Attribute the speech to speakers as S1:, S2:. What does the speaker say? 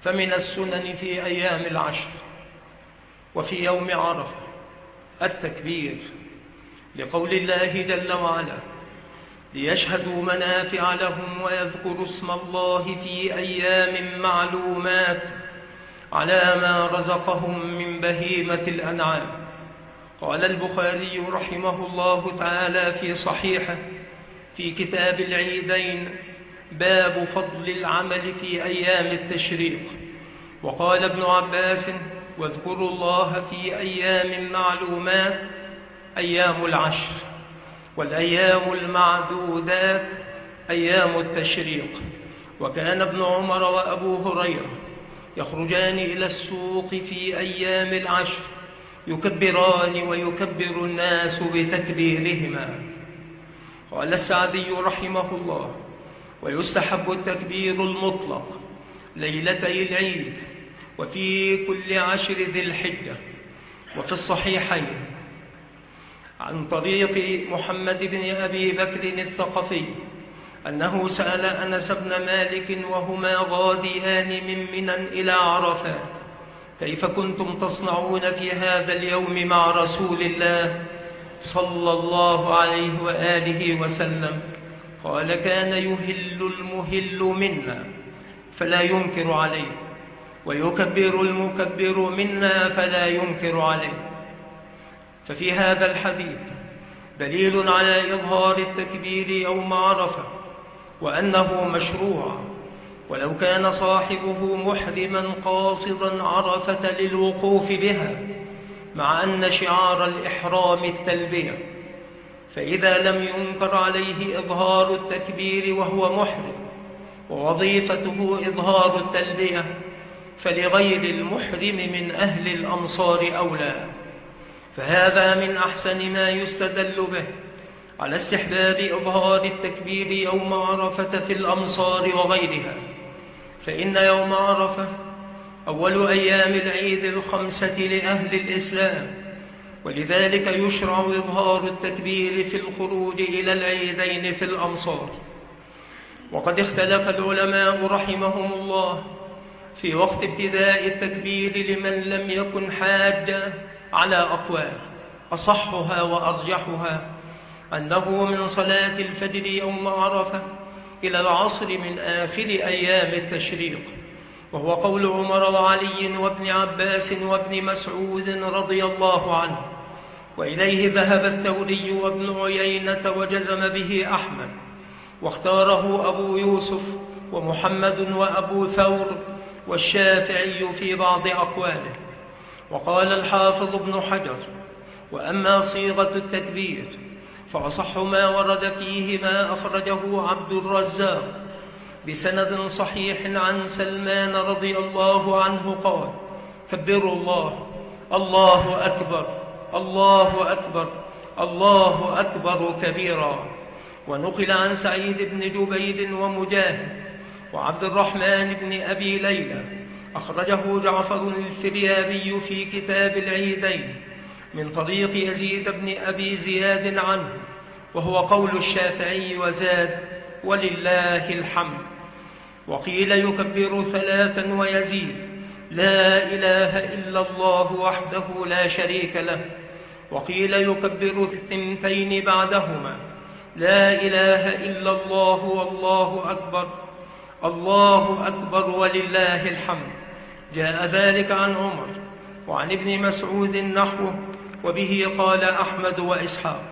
S1: فمن السنن في أيام العشر وفي يوم عرفة التكبير، لقول الله جل وعلا: ليشهدوا منافع لهم ويذكروا اسم الله في أيام معلومات على ما رزقهم من بهيمة الأنعام. قال البخاري رحمه الله تعالى في صحيحه في كتاب العيدين: باب فضل العمل في أيام التشريق. وقال ابن عباس: واذكروا الله في أيام معلومات أيام العشر، والأيام المعدودات أيام التشريق. وكان ابن عمر وأبو هريرة يخرجان إلى السوق في أيام العشر يكبران ويكبر الناس بتكبيرهما. قال السعدي رحمه الله: ويستحب التكبير المطلق ليلتي العيد وفي كل عشر ذي الحجة. وفي الصحيحين عن طريق محمد بن أبي بكر الثقفي أنه سأل أنس بن مالك وهما غاديان من منى إلى عرفات: كيف كنتم تصنعون في هذا اليوم مع رسول الله صلى الله عليه وآله وسلم؟ قال: كان يهل المهل منا فلا ينكر عليه، ويكبر المكبر منا فلا ينكر عليه. ففي هذا الحديث دليل على إظهار التكبير يوم عرفة وأنه مشروع، ولو كان صاحبه محرما قاصدا عرفة للوقوف بها، مع أن شعار الإحرام التلبية. فإذا لم ينكر عليه إظهار التكبير وهو محرم ووظيفته إظهار التلبية، فلغير المحرم من أهل الأمصار أولى. فهذا من أحسن ما يستدل به على استحباب إظهار التكبير يوم عرفة في الأمصار وغيرها، فإن يوم عرفة أول أيام العيد الخمسة لأهل الإسلام، ولذلك يشرع إظهار التكبير في الخروج إلى العيدين في الأمصار. وقد اختلف العلماء رحمهم الله في وقت ابتداء التكبير لمن لم يكن حاجا على أقوال، أصحها وأرجحها أنه من صلاة الفجر يوم عرفة إلى العصر من آخر أيام التشريق، وهو قول عمر وعلي وابن عباس وابن مسعود رضي الله عنه. وإليه ذهب الثوري وابن عيينة وجزم به أحمد، واختاره أبو يوسف ومحمد وأبو ثور والشافعي في بعض أقواله. وقال الحافظ ابن حجر: وأما صيغة التكبير فأصح ما ورد فيه ما أخرجه عبد الرزاق بسند صحيح عن سلمان رضي الله عنه قال: كبروا الله، الله أكبر، الله أكبر، الله أكبر كبيرا. ونقل عن سعيد بن جبير ومجاهد وعبد الرحمن بن أبي ليلى، أخرجه جعفر الفريابي في كتاب العيدين من طريق يزيد بن أبي زياد عنه، وهو قول الشافعي وزاد: ولله الحمد. وقيل يكبر 3 ويزيد: لا إله إلا الله وحده لا شريك له. وقيل يكبر 2 بعدهما: لا إله إلا الله والله أكبر، الله أكبر ولله الحمد. جاء ذلك عن عمر وعن ابن مسعود نحوه، وبه قال أحمد وإسحاق.